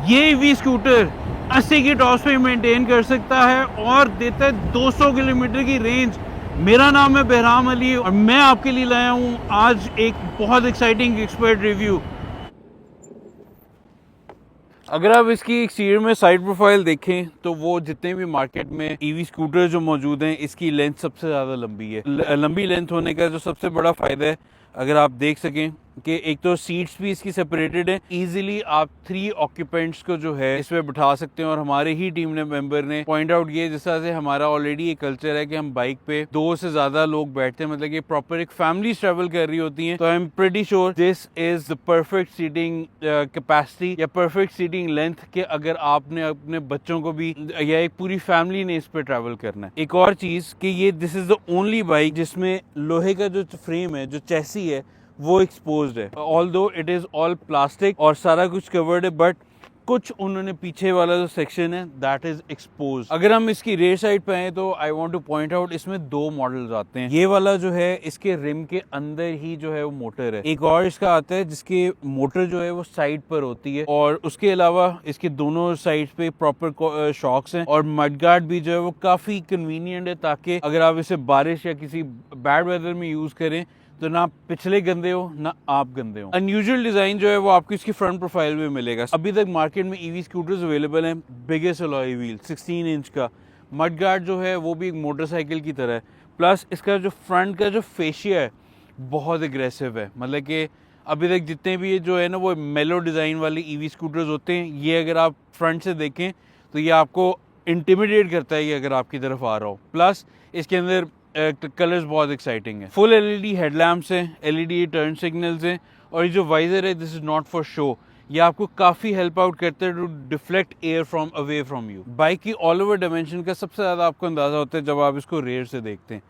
ये EV scooter 80 की top speed maintain कर सकता है और देता है 200 किलोमीटर की रेंज। मेरा नाम है बहराम अली और मैं आपके लिए लाया हूँ आज एक बहुत एक्साइटिंग एक्सपर्ट रिव्यू। अगर आप इसकी एक्सटीरियर में साइड प्रोफाइल देखें तो वो जितने भी मार्केट में ईवी स्कूटर जो मौजूद हैं, इसकी लेंथ सबसे ज़्यादा लंबी है। लंबी लेंथ होने का जो सबसे बड़ा फ़ायदा है, अगर आप देख सकें कि एक तो सीट्स भी इसकी सेपरेटेड है, इजीली आप 3 ऑक्यूपेंट्स को जो है इसमें बिठा सकते हैं। और हमारे ही टीम ने मेंबर ने पॉइंट आउट किया, जिस तरह से हमारा ऑलरेडी एक कल्चर है कि हम बाइक पे 2 से ज्यादा लोग बैठते हैं, मतलब कि प्रॉपर एक फैमिली ट्रेवल कर रही होती हैं। तो I am pretty sure this is the perfect seating capacity या परफेक्ट सीटिंग लेंथ के अगर आपने अपने बच्चों को भी या एक पूरी फैमिली ने इस पे ट्रेवल करना है। एक और चीज कि ये this is the only bike जिसमें लोहे का जो फ्रेम है, जो चैसी है, वो एक्सपोज्ड है। Although it is all plastic और सारा कुछ कवर्ड है, बट कुछ उन्होंने पीछे वाला जो सेक्शन है दैट इज एक्सपोज। अगर हम इसकी रेयर साइड पे आए तो I want two point out, इसमें 2 मॉडल्स आते हैं। ये वाला जो है इसके रिम के अंदर ही जो है वो मोटर है। एक और इसका आता है जिसकी मोटर जो है वो साइड पर होती है और उसके अलावा इसके दोनों साइड पे प्रॉपर शॉक्स हैं और मडगार्ड भी जो है वो काफी कन्वीनियंट है, ताकि अगर आप इसे बारिश या किसी बैड वेदर में यूज करें तो ना पिछले गंदे हो ना आप गंदे हो। अनयूजुअल डिजाइन जो है वो आपको इसकी फ्रंट प्रोफाइल में मिलेगा। अभी तक मार्केट में ईवी स्कूटर्स अवेलेबल हैं, बिगेस्ट अलॉय व्हील 16 इंच का। मडगार्ड जो है वो भी एक मोटरसाइकिल की तरह है, प्लस इसका जो फ्रंट का जो फेशिया है बहुत एग्रेसिव है। मतलब कि अभी तक जितने भी ये जो है ना वो मेलो डिजाइन वाले ईवी स्कूटर्स होते हैं, ये अगर आप फ्रंट से देखें तो ये आपको इंटिमिडेट करता है ये अगर आपकी तरफ आ रहा हो। प्लस इसके अंदर कलर्स बहुत एक्साइटिंग है। फुल एलईडी हेडलैम्प्स हैं, एलईडी टर्न सिग्नल्स हैं और ये जो वाइजर है this is not for show, ये आपको काफी हेल्प आउट करता है to deflect air from away from you. Bike की ऑल ओवर डायमेंशन का सबसे ज्यादा आपको अंदाजा होता है जब आप इसको रेयर से देखते हैं।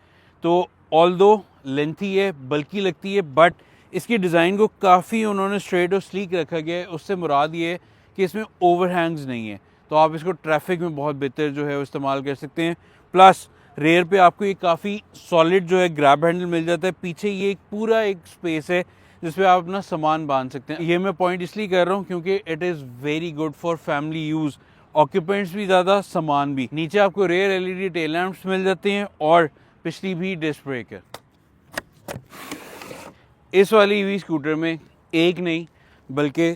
तो ऑल्दो लेंथी है, बल्कि लगती है, बट इसकी डिजाइन को काफी उन्होंने स्ट्रेट और स्लीक रखा गया है। उससे मुराद ये है कि इसमें ओवरहैंग्स नहीं है, तो आप इसको ट्रैफिक में बहुत बेहतर जो है वो इस्तेमाल कर सकते हैं। प्लस रेयर पे आपको ये काफ़ी सॉलिड जो है ग्रैब हैंडल मिल जाता है। पीछे ये एक पूरा एक स्पेस है जिसपे आप अपना सामान बांध सकते हैं। ये मैं पॉइंट इसलिए कर रहा हूँ क्योंकि it is very good for family use. Occupants भी ज़्यादा, सामान भी। नीचे आपको रेयर एलईडी टेल लैंप्स मिल जाते हैं और पिछली भी डिस्क ब्रेक है। इस वाली ईवी स्कूटर में एक नहीं बल्कि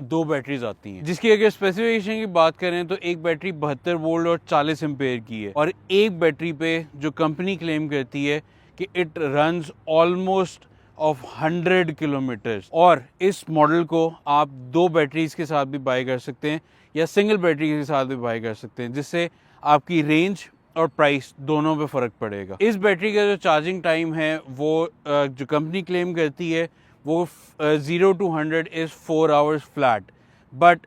2 बैटरीज आती हैं, जिसकी अगर स्पेसिफिकेशन की बात करें तो एक बैटरी 72 वोल्ट और 40 एम्पेयर की है और एक बैटरी पे जो कंपनी क्लेम करती है कि it runs almost of 100 kilometres. और इस मॉडल को आप 2 बैटरीज के साथ भी बाय कर सकते हैं या सिंगल बैटरी के साथ भी बाय कर सकते हैं, जिससे आपकी रेंज और प्राइस दोनों पे फर्क पड़ेगा। इस बैटरी का जो चार्जिंग टाइम है वो जो कंपनी क्लेम करती है वो 0 to 100 is 4 hours flat, but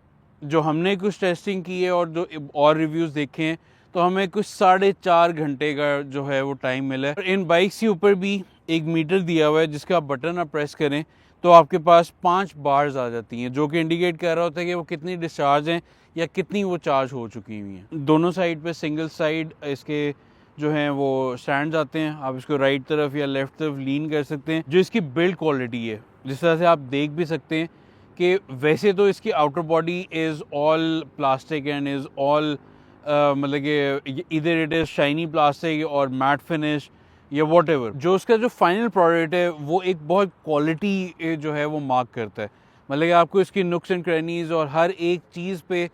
जो हमने कुछ टेस्टिंग की है और जो और रिव्यूज़ देखे हैं तो हमें कुछ 4.5 घंटे का जो है वो टाइम मिला है। इन बाइक्स के ऊपर भी एक मीटर दिया हुआ है जिसका बटन आप प्रेस करें तो आपके पास 5 बार्स आ जाती हैं, जो कि इंडिकेट कर रहा होता है कि वो कितनी डिस्चार्ज हैं या कितनी वो चार्ज हो चुकी हुई हैं। दोनों साइड पे सिंगल साइड इसके जो हैं वो स्टैंड्स आते हैं, आप इसको राइट तरफ या लेफ्ट तरफ लीन कर सकते हैं। जो इसकी बिल्ड क्वालिटी है, जिस तरह से आप देख भी सकते हैं कि वैसे तो इसकी outer body is all plastic and is all मतलब कि इधर इट इज़ शाइनी प्लास्टिक और मैट फिनिश या वॉट एवर। जो उसका जो फाइनल प्रोडक्ट है वो एक बहुत क्वालिटी जो है वो मार्क करता है। मतलब कि आपको इसकी नुक्स एंड क्रैनीज और हर एक चीज़ पे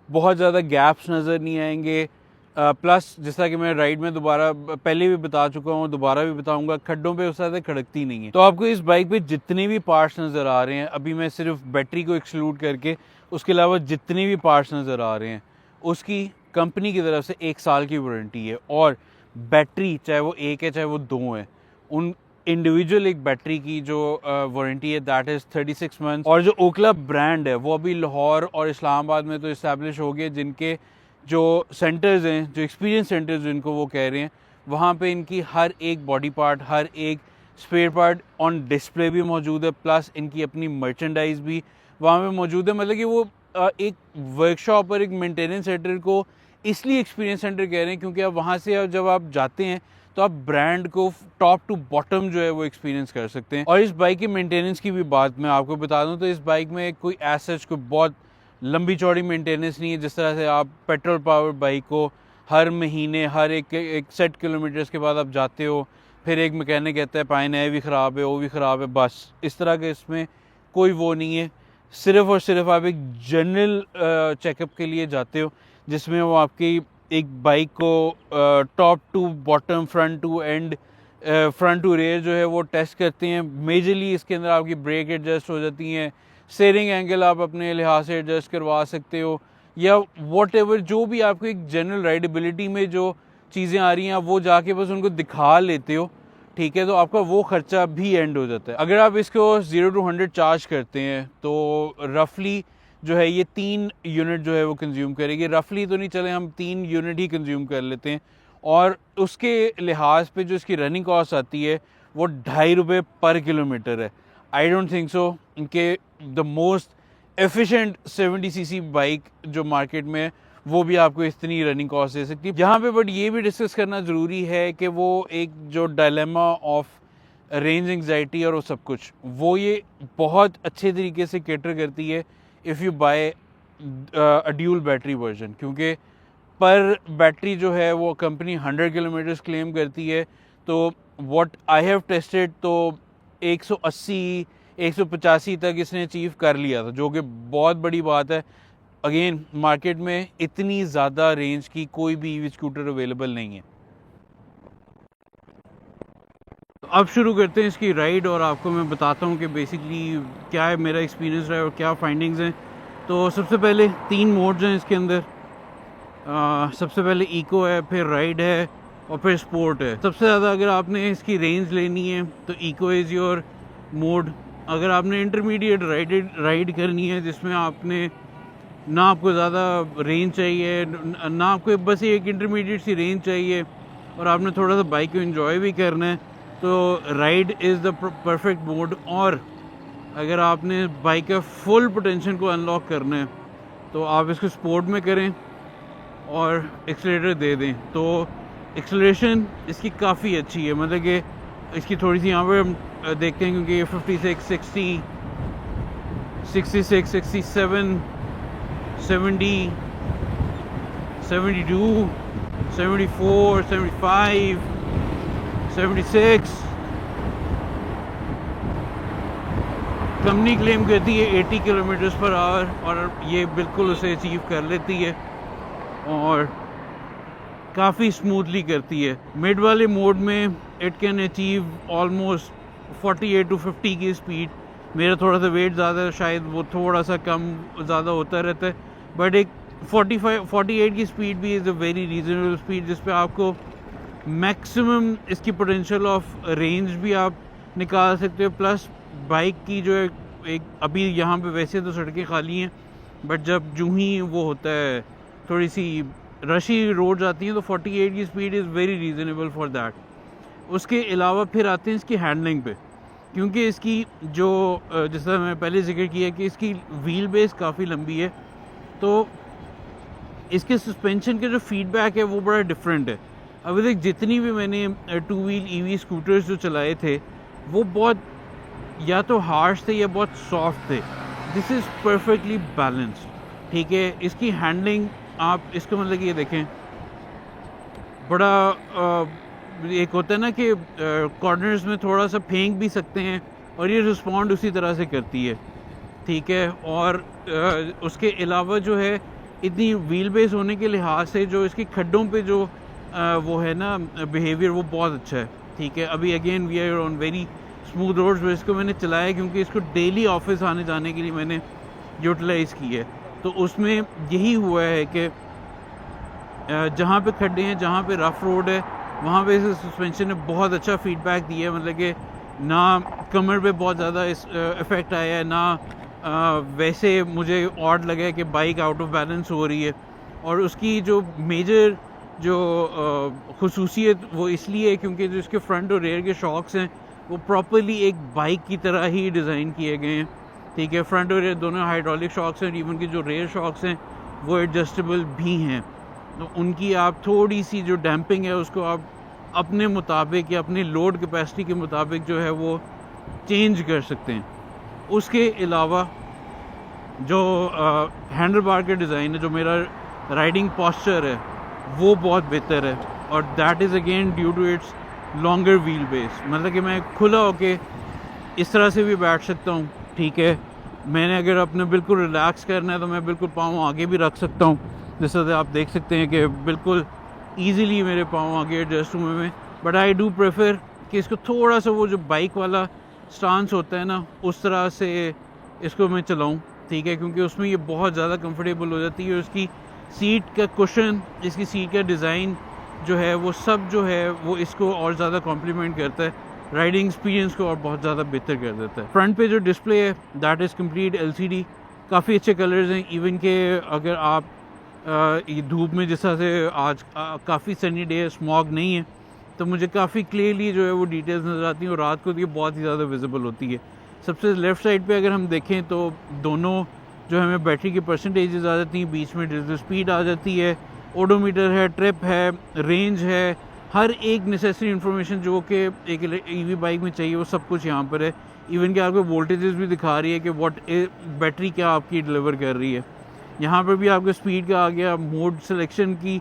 बहुत ज़्यादा गैप्स नज़र नहीं आएंगे। प्लस जैसा कि मैं राइड में दोबारा पहले भी बता चुका हूँ, दोबारा भी बताऊंगा, खड्डों पे उस ज़्यादा खड़कती नहीं है। तो आपको इस बाइक पे जितने भी पार्ट्स नज़र आ रहे हैं, अभी मैं सिर्फ बैटरी को एक्सक्लूड करके, उसके अलावा जितने भी पार्ट्स नज़र आ रहे हैं उसकी कंपनी की तरफ से 1 साल की वारंटी है। और बैटरी चाहे वो 1 है चाहे वो 2 है, उन इंडिविजुअल एक बैटरी की जो वारंटी है दैट इज़ 36 मंथ। और जो ओखला ब्रांड है वो अभी लाहौर और इस्लामाबाद में तो इस्टेब्लिश हो गए, जिनके जो सेंटर्स हैं, जो एक्सपीरियंस सेंटर्स जिनको वो कह रहे हैं, वहाँ पे इनकी हर एक बॉडी पार्ट, हर एक स्पेयर पार्ट ऑन डिस्प्ले भी मौजूद है। प्लस इनकी अपनी मर्चेंडाइज भी वहाँ पे मौजूद है। मतलब कि वो एक वर्कशॉप और एक मेंटेनेंस सेंटर को इसलिए एक्सपीरियंस सेंटर कह रहे हैं क्योंकि अब वहाँ से जब आप जाते हैं तो आप ब्रांड को टॉप टू बॉटम जो है वो एक्सपीरियंस कर सकते हैं। और इस बाइक की मेंटेनेंस की भी बात मैं आपको बता दूं तो इस बाइक में कोई एज सच कोई बहुत लंबी चौड़ी मेंटेनेंस नहीं है। जिस तरह से आप पेट्रोल पावर बाइक को हर महीने हर एक सेट किलोमीटर्स के बाद आप जाते हो, फिर एक मैकेनिक कहता है पाइन है भी ख़राब है वो भी ख़राब है, बस इस तरह के इसमें कोई वो नहीं है। सिर्फ़ और सिर्फ आप एक जनरल चेकअप के लिए जाते हो, जिसमें वो आपकी एक बाइक को top to bottom, front to end, front to rear जो है वो टेस्ट करते हैं। मेजरली इसके अंदर आपकी ब्रेक एडजस्ट हो जाती हैं, स्टीयरिंग एंगल आप अपने लिहाज से एडजस्ट करवा सकते हो, या वॉट एवर जो भी आपको एक जनरल राइडेबिलिटी में जो चीज़ें आ रही हैं आप वो जाके बस उनको दिखा लेते हो, ठीक है। तो आपका वो खर्चा भी एंड हो जाता है। अगर आप इसको 0 to 100 चार्ज करते हैं तो रफली जो है ये 3 यूनिट जो है वो कंज्यूम करेगी। रफली तो नहीं, चले हम 3 यूनिट ही कंज्यूम कर लेते हैं, और उसके लिहाज पे जो इसकी रनिंग कॉस्ट आती है वो ₹2.5 पर किलोमीटर है। आई डोंट थिंक सो कि the most efficient 70cc bike जो मार्केट में है वो भी आपको इतनी रनिंग कॉस्ट दे सकती है यहाँ पे। बट ये भी डिस्कस करना ज़रूरी है कि वो एक जो डायलेमा ऑफ रेंज एंग्जाइटी और वो सब कुछ, वो ये बहुत अच्छे तरीके से कैटर करती है if you buy a dual battery version, क्योंकि पर बैटरी जो है वो कंपनी 100 किलोमीटर्स क्लेम करती है। तो व्हाट आई हैव टेस्टेड तो 180 185 तक इसने अचीव कर लिया था, जो कि बहुत बड़ी बात है। अगेन मार्केट में इतनी ज़्यादा रेंज की कोई भी ईवी स्कूटर अवेलेबल नहीं है। अब शुरू करते हैं इसकी राइड, और आपको मैं बताता हूँ कि बेसिकली क्या है मेरा एक्सपीरियंस रहा है और क्या फाइंडिंग्स हैं। तो सबसे पहले 3 मोड्स हैं इसके अंदर। सबसे पहले इको है, फिर राइड है और फिर स्पोर्ट है। सबसे ज़्यादा अगर आपने इसकी रेंज लेनी है तो इको इज़ योर मोड। अगर आपने इंटरमीडिएट राइड करनी है जिसमें आपने ना आपको ज़्यादा रेंज चाहिए ना आपको बस एक इंटरमीडिएट सी रेंज चाहिए और आपने थोड़ा सा बाइक को एंजॉय भी करना है, तो ride is the perfect mode. और अगर आपने बाइक का फुल पोटेंशियल को अनलॉक करना है तो आप इसको स्पोर्ट में करें और एक्सीलरेटर दे दें। तो एक्सीलरेशन इसकी काफ़ी अच्छी है, मतलब कि इसकी थोड़ी सी यहाँ पर हम देखते हैं क्योंकि ये 56, 60, 66, 67, 70, 72, 74, 75, 76, कंपनी क्लेम करती है 80 किलोमीटर्स पर आवर और ये बिल्कुल उसे अचीव कर लेती है और काफ़ी स्मूथली करती है। मिड वाले मोड में it can achieve almost 48 to 50 की स्पीड। मेरा थोड़ा सा वेट ज़्यादा है, शायद वो थोड़ा सा कम ज़्यादा होता रहता है, बट एक 48 की स्पीड भी is a very reasonable speed जिस पे आपको मैक्सिमम इसकी पोटेंशियल ऑफ रेंज भी आप निकाल सकते हो। प्लस बाइक की जो एक अभी यहाँ पे वैसे तो सड़कें खाली हैं, बट जब जूँ ही वो होता है थोड़ी सी रशी रोड आती हैं तो 48 की speed is very reasonable for that. उसके अलावा फिर आते हैं इसकी हैंडलिंग पे, क्योंकि इसकी जो जैसा मैं पहले जिक्र किया कि इसकी व्हील बेस काफ़ी लंबी है, तो इसके सस्पेंशन के जो फीडबैक है वो बड़ा डिफरेंट है। अभी तक जितनी भी मैंने 2 व्हील ईवी स्कूटर्स जो चलाए थे वो बहुत या तो हार्श थे या बहुत सॉफ्ट थे। दिस इज़ परफेक्टली बैलेंस्ड, ठीक है। इसकी हैंडलिंग आप इसको मतलब ये देखें, बड़ा एक होता है ना कि कॉर्नर्स में थोड़ा सा फेंक भी सकते हैं और ये रिस्पॉन्ड उसी तरह से करती है, ठीक है। और उसके अलावा जो है इतनी व्हील बेस होने के लिहाज से जो इसकी खड्डों पे जो वो है ना बिहेवियर वो बहुत अच्छा है, ठीक है। अभी again we are on very smooth roads. इसको मैंने चलाया क्योंकि इसको डेली ऑफिस आने जाने के लिए मैंने यूटिलाइज़ की है, तो उसमें यही हुआ है कि जहाँ पे खड्डे हैं, जहाँ पे रफ़ रोड है, वहाँ पे इस सस्पेंशन ने बहुत अच्छा फीडबैक दिया है। मतलब कि ना कमर पे बहुत ज़्यादा इफ़ेक्ट आया है, ना वैसे मुझे ऑड लगा है कि बाइक आउट ऑफ बैलेंस हो रही है। और उसकी जो मेजर जो खुसूसियत वो इसलिए है क्योंकि जो इसके फ्रंट और रेयर के शॉक्स हैं वो प्रॉपर्ली एक बाइक की तरह ही डिज़ाइन किए गए हैं, ठीक है। फ्रंट और रेयर दोनों हाइड्रोलिक शॉक्स हैं, इवन की जो रेयर शॉक्स हैं वो एडजस्टेबल भी हैं, तो उनकी आप थोड़ी सी जो डैम्पिंग है उसको आप अपने मुताबिक या अपने लोड कैपेसिटी के मुताबिक जो है वो चेंज कर सकते हैं। उसके अलावा जो हैंडल बार का डिज़ाइन है, जो मेरा राइडिंग पॉस्चर है वो बहुत बेहतर है, और that is again due to its longer wheelbase. मतलब कि मैं खुला होके इस तरह से भी बैठ सकता हूँ, ठीक है। मैंने अगर अपने बिल्कुल रिलैक्स करना है तो मैं बिल्कुल पाँव आगे भी रख सकता हूँ, जैसे कि आप देख सकते हैं कि बिल्कुल ईज़िली मेरे पाँव आगे एडजस्ट हुए में। बट आई डू प्रेफर कि इसको थोड़ा सा वो जो बाइक वाला स्टांस होता है ना, उस तरह से इसको मैं चलाऊँ, ठीक है, क्योंकि उसमें ये बहुत ज़्यादा कंफर्टेबल हो जाती है। उसकी सीट का कुशन, इसकी सीट का डिज़ाइन जो है वो सब जो है वो इसको और ज़्यादा कॉम्प्लीमेंट करता है, राइडिंग एक्सपीरियंस को और बहुत ज़्यादा बेहतर कर देता है। फ्रंट पे जो डिस्प्ले है दैट इज़ कंप्लीट LCD, काफ़ी अच्छे कलर्स हैं। इवन के अगर आप ये धूप में, जिस तरह से आज काफ़ी सनी डे है, स्मॉग नहीं है, तो मुझे काफ़ी क्लियरली जो है वो डिटेल्स नज़र आती हैं, और रात को तो ये बहुत ही ज़्यादा विजिबल होती है। सबसे लेफ़्ट साइड पे अगर हम देखें तो दोनों जो हमें बैटरी की परसेंटेजेस आ जाती हैं, बीच में डिजिटल स्पीड आ जाती है, ओडोमीटर है, ट्रिप है, रेंज है, हर एक नेसेसरी इन्फॉर्मेशन जो कि एक EV बाइक में चाहिए वो सब कुछ यहाँ पर है। इवन कि आपको वोल्टेजेस भी दिखा रही है कि बैटरी क्या आपकी डिलीवर कर रही है। यहाँ पर भी आपको स्पीड का आ गया, मोड सिलेक्शन की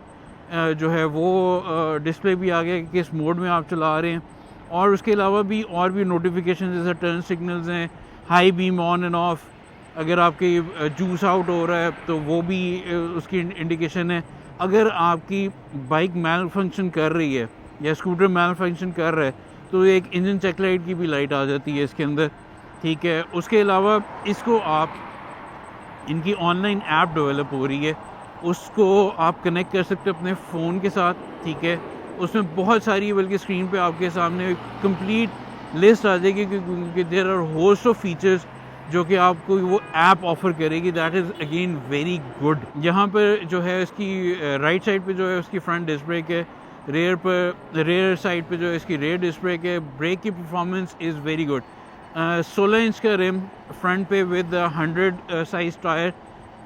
जो है वो डिस्प्ले भी आ गया कि किस मोड में आप चला रहे हैं, और उसके अलावा भी और भी नोटिफिकेशन जैसे टर्न सिग्नल्स हैं, high beam on end of, अगर आपकी जूस आउट हो रहा है तो वो भी उसकी इंडिकेशन है। अगर आपकी बाइक मैल फंक्शन कर रही है या स्कूटर मैल फंक्शन कर रहा है तो एक इंजन चेक लाइट की भी लाइट आ जाती है इसके अंदर, ठीक है। उसके अलावा इसको आप, इनकी ऑनलाइन ऐप डेवलप हो रही है, उसको आप कनेक्ट कर सकते हो अपने फ़ोन के साथ, ठीक है। उसमें बहुत सारी, बल्कि स्क्रीन पे आपके सामने कंप्लीट लिस्ट आ जाएगी, क्योंकि there are host of features जो कि आपको वो ऐप ऑफ़र करेगी। That is again very good. यहाँ पर जो है इसकी राइट साइड पे जो है उसकी फ्रंट डिस्क ब्रेक है, रेयर साइड पे जो है इसकी रेयर डिस्क ब्रेक है। ब्रेक की performance is very good. 16 inch का रिम फ्रंट पे विद 100 साइज टायर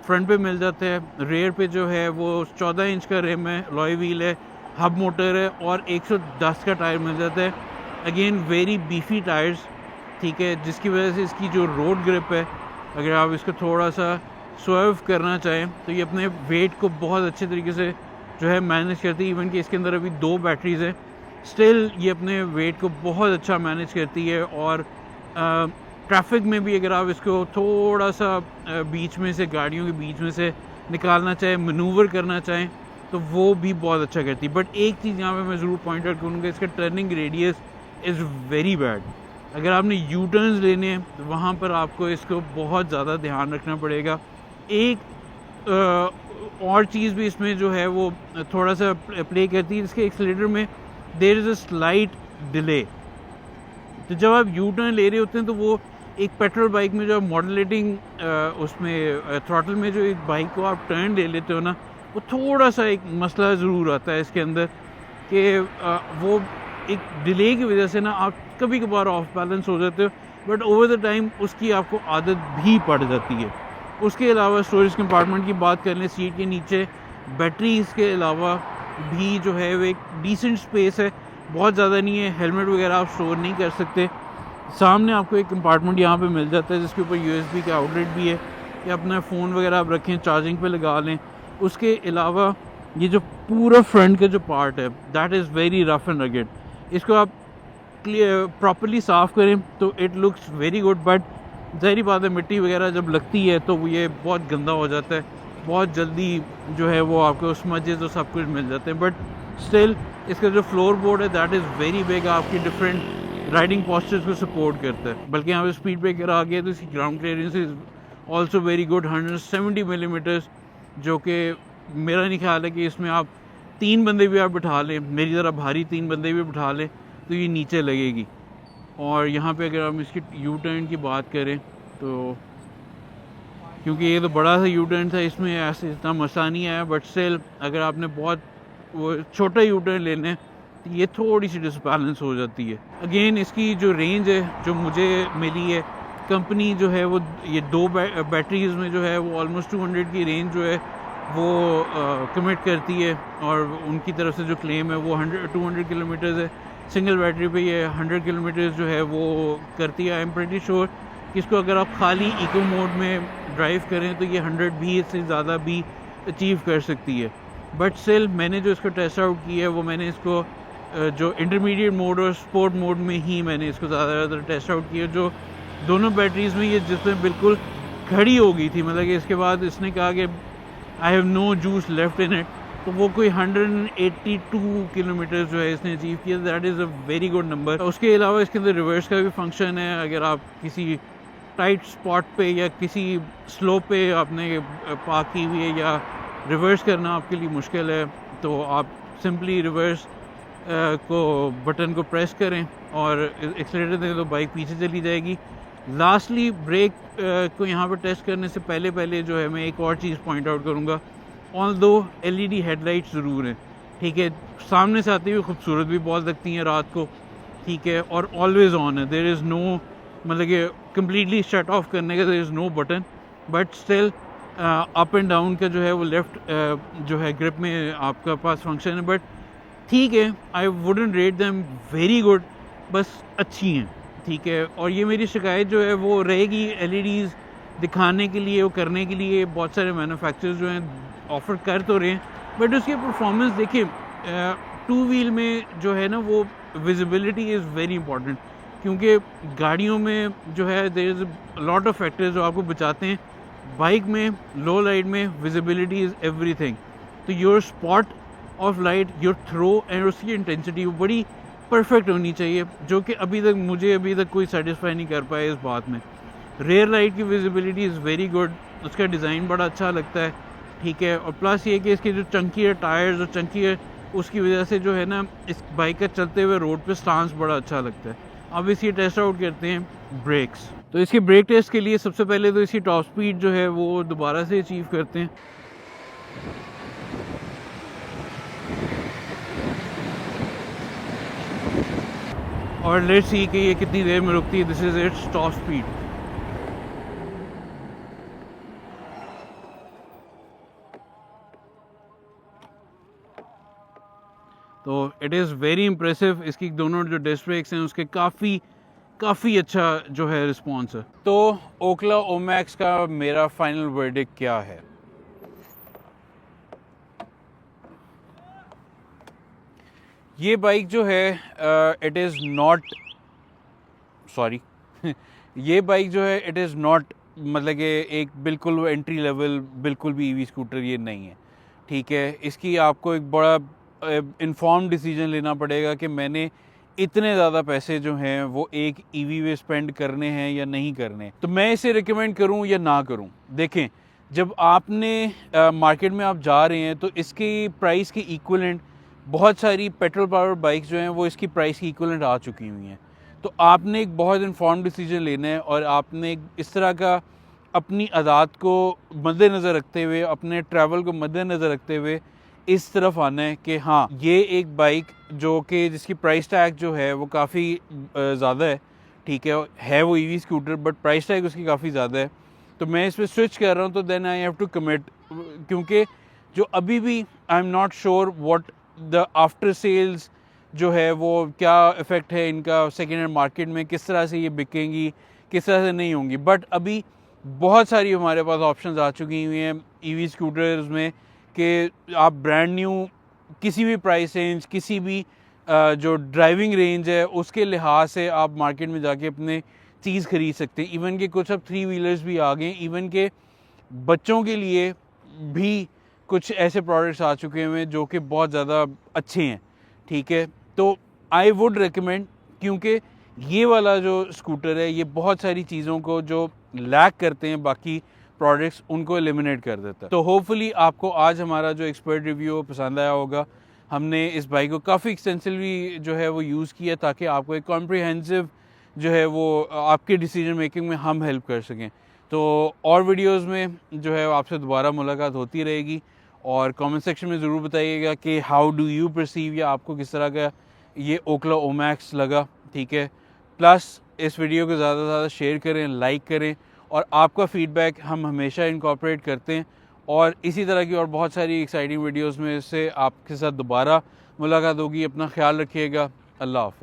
फ्रंट पे मिल जाता है। रेयर पे जो है वो 14 इंच का रिम है, लॉय व्हील है, हब मोटर है, और 110 का टायर मिल जाता है। अगेन वेरी बीफी टायर्स, ठीक है, जिसकी वजह से इसकी जो रोड ग्रिप है, अगर आप इसको थोड़ा सा स्वर्व करना चाहें तो ये अपने वेट को बहुत अच्छे तरीके से जो है मैनेज करती है। इवन कि इसके अंदर अभी 2 बैटरीज हैं, स्टिल ये अपने वेट को बहुत अच्छा मैनेज करती है। और ट्रैफिक में भी अगर आप इसको थोड़ा सा बीच में से, गाड़ियों के बीच में से निकालना चाहें, मनूवर करना चाहें, तो वो भी बहुत अच्छा करती है। बट एक चीज़ यहाँ पे मैं ज़रूर पॉइंट आउट करूँगा, इसका turning radius is very bad. अगर आपने यू टर्न्स लेने हैं तो वहाँ पर आपको इसको बहुत ज़्यादा ध्यान रखना पड़ेगा। एक और चीज़ भी इसमें जो है वो थोड़ा सा प्ले करती है, इसके एक्सीलरेटर में there is a slight delay. तो जब आप यू टर्न ले रहे होते हैं तो वो एक पेट्रोल बाइक में जो मॉडलेटिंग उसमें थ्रॉटल में जो एक बाइक को आप टर्न ले लेते हो ना, वो थोड़ा सा एक मसला ज़रूर आता है इसके अंदर कि वो एक डिले की वजह से ना आप कभी कभार ऑफ बैलेंस हो जाते हो, बट ओवर द टाइम उसकी आपको आदत भी पड़ जाती है। उसके अलावा स्टोरेज कंपार्टमेंट की बात कर लें, सीट के नीचे बैटरीज के अलावा भी जो है वो एक डिसेंट स्पेस है, बहुत ज़्यादा नहीं है। हेलमेट वगैरह आप स्टोर नहीं कर सकते। सामने आपको एक कंपार्टमेंट यहाँ पे मिल जाता है जिसके ऊपर USB का आउटलेट भी है, या अपना फ़ोन वगैरह आप रखें, चार्जिंग पे लगा लें। उसके अलावा ये जो पूरा फ्रंट का जो पार्ट है that is very rough and rugged. इसको आप प्रॉपर्ली साफ़ करें तो it looks very good, but ज़ाहिर बात है मिट्टी वगैरह जब लगती है तो ये बहुत गंदा हो जाता है, बहुत जल्दी जो है वो आपको स्मजेस और सब कुछ मिल जाते हैं। बट स्टिल इसका जो फ्लोर बोर्ड है दैट इज़ वेरी बिग, आपकी डिफरेंट राइडिंग पॉस्चर्स को सपोर्ट करता है। बल्कि यहाँ पे स्पीड ब्रेकर आ गया तो इसकी ground clearance is also very good, 170 millimetres, जो कि मेरा नहीं ख्याल है कि इसमें आप 3 बंदे भी आप बिठा लें, मेरी तरह भारी 3 बंदे भी बिठा लें तो ये नीचे लगेगी। और यहाँ पे अगर हम इसकी यू टर्न की बात करें तो क्योंकि ये तो बड़ा सा यू टर्न था, इसमें ऐसे इतना मसा नहीं आया, बट स्टिल अगर आपने बहुत वो छोटा यू टर्न लेने हैं तो ये थोड़ी सी डिसबैलेंस हो जाती है। अगेन इसकी जो रेंज है जो मुझे मिली है, कंपनी जो है वो ये 2 बैटरीज में जो है वो ऑलमोस्ट 200 की रेंज जो है वो कमिट करती है, और उनकी तरफ से जो क्लेम है वो 200 किलोमीटर्स है। सिंगल बैटरी पे ये 100 किलोमीटर्स जो है वो करती है। आई एम प्रीटी श्योर कि इसको अगर आप खाली इको मोड में ड्राइव करें तो ये 100 भी से ज़्यादा भी अचीव कर सकती है। बट स्टिल मैंने जो इसको टेस्ट आउट किया है वो मैंने इसको जो इंटरमीडिएट मोड और स्पोर्ट मोड में ही मैंने इसको ज़्यादा टेस्ट आउट किया, जो दोनों बैटरीज़ में ये जिसमें बिल्कुल खड़ी हो गई थी, मतलब कि इसके बाद इसने कहा कि I have no juice left in it, तो वो कोई 182 किलोमीटर जो है इसने अचीव किया। That is a very good number. उसके अलावा इसके अंदर रिवर्स का भी फंक्शन है। अगर आप किसी टाइट स्पॉट पे या किसी स्लोप पे आपने पार्क की हुई है या रिवर्स करना आपके लिए मुश्किल है, तो आप सिंपली रिवर्स को बटन को प्रेस करें और एक्सीलरेटर दें तो बाइक पीछे चली जाएगी। लास्टली ब्रेक को यहाँ पर टेस्ट करने से पहले जो है मैं एक और चीज़ पॉइंट आउट करूँगा। ऑल्दो LED हेडलाइट्स ज़रूर हैं, ठीक है, सामने से आती हुई खूबसूरत भी बहुत लगती हैं रात को, ठीक है, और ऑलवेज़ ऑन है। देयर इज़ नो, मतलब कि कम्प्लीटली शट ऑफ करने का there is no button, but still up and down का जो है वो लेफ़्ट जो है ग्रिप में आपका पास फंक्शन है। बट ठीक है, I wouldn't rate them very good, बस अच्छी हैं, ठीक है। और ये मेरी शिकायत जो है वो रहेगी LEDs दिखाने के लिए, वो करने के लिए बहुत सारे मैन्युफैक्चरर्स जो हैं ऑफ़र कर तो रहे हैं, बट उसकी परफॉर्मेंस देखिए, 2 व्हील में जो है ना वो विजिबिलिटी इज़ वेरी इंपॉर्टेंट, क्योंकि गाड़ियों में जो है there is lot of factors जो आपको बचाते हैं। बाइक में लो लाइट में विजिबिलिटी इज़ एवरीथिंग, तो your spot of light, your throw and उसकी इंटेंसिटी वो बड़ी परफेक्ट होनी चाहिए, जो कि मुझे अभी तक कोई सेटिस्फाई नहीं कर पाया इस बात में। रेयर लाइट की विजिबिलिटी इज़ वेरी गुड, उसका डिज़ाइन बड़ा अच्छा लगता है, ठीक है। और प्लस ये कि इसके जो चंकी है टायर्स और चंकी है, उसकी वजह से जो है ना इस बाइक का चलते हुए रोड पे स्टांस बड़ा अच्छा लगता है। अब इसकी टेस्ट आउट करते हैं ब्रेक्स। तो इसके ब्रेक टेस्ट के लिए सबसे पहले तो इसकी टॉप स्पीड जो है वो दोबारा से अचीव करते हैं। और लेट्स सी कि ये कितनी देर में रुकती है। This is its top speed. तो इट इज़ वेरी इम्प्रेसिव। इसकी दोनों जो डिस्क ब्रेक्स हैं उसके काफ़ी अच्छा जो है रिस्पॉन्स है। तो ओखला ओमैक्स का मेरा फाइनल वर्डिक्ट क्या है? ये बाइक जो है इट इज़ नॉट सॉरी ये बाइक जो है इट इज़ नॉट, मतलब कि एक बिल्कुल एंट्री लेवल बिल्कुल भी EV स्कूटर ये नहीं है, ठीक है। इसकी आपको एक बड़ा इन्फॉर्म डिसीजन लेना पड़ेगा कि मैंने इतने ज़्यादा पैसे जो हैं वो एक EV में स्पेंड करने हैं या नहीं करने। तो मैं इसे रिकमेंड करूं या ना करूं, देखें, जब आपने मार्केट में आप जा रहे हैं तो इसकी प्राइस के इक्वलेंट बहुत सारी पेट्रोल पावर बाइक्स जो हैं वो इसकी प्राइस की इक्वलेंट आ चुकी हुई हैं। तो आपने एक बहुत इन्फॉर्म डिसीजन लेना है और आपने इस तरह का अपनी आदत को मद्देनज़र रखते हुए, अपने ट्रैवल को मद्देनज़र रखते हुए इस तरफ आना है कि हाँ, ये एक बाइक जो कि जिसकी प्राइस टैग जो है वो काफ़ी ज़्यादा है, ठीक है वो EV scooter, but price tag उसकी काफ़ी ज़्यादा है। तो मैं इस पर स्विच कर रहा हूँ, तो then I have to commit, क्योंकि जो अभी भी I am not sure what the after sales जो है वो क्या इफ़ेक्ट है इनका सेकेंड हैंड मार्केट में, किस तरह से ये बिकेंगी, किस तरह से नहीं होंगी। बट अभी बहुत सारी हमारे पास ऑप्शंस आ चुकी हुई हैं EV स्कूटर्स में कि आप ब्रांड न्यू किसी भी प्राइस रेंज, किसी भी जो ड्राइविंग रेंज है उसके लिहाज से आप मार्केट में जाके अपने चीज़ ख़रीद सकते हैं। इवन के कुछ अब 3 व्हीलर्स भी आ गए, इवन के बच्चों के लिए भी कुछ ऐसे प्रोडक्ट्स आ चुके हैं जो कि बहुत ज़्यादा अच्छे हैं, ठीक है। तो आई वुड रिकमेंड, क्योंकि ये वाला जो स्कूटर है ये बहुत सारी चीज़ों को जो लैक करते हैं बाकी प्रोडक्ट्स, उनको एलिमिनेट कर देता है। तो होपफुली आपको आज हमारा जो एक्सपर्ट रिव्यू पसंद आया होगा। हमने इस बाइक को काफ़ी एक्सटेंसिवली जो है वो यूज़ किया ताकि आपको एक कॉम्प्रिहेंसिव जो है वो आपके डिसीजन मेकिंग में हम हेल्प कर सकें। तो और वीडियोस में जो है आपसे दोबारा मुलाकात होती रहेगी, और कमेंट सेक्शन में ज़रूर बताइएगा कि हाउ डू यू परसीव, या आपको किस तरह का ये ओखला ओमैक्स लगा, ठीक है। प्लस इस वीडियो को ज़्यादा से ज़्यादा शेयर करें, लाइक करें, और आपका फ़ीडबैक हम हमेशा इनकॉर्पोरेट करते हैं। और इसी तरह की और बहुत सारी एक्साइटिंग वीडियोस में से आपके साथ दोबारा मुलाकात होगी। अपना ख्याल रखिएगा। अल्लाह हाफ़िज़।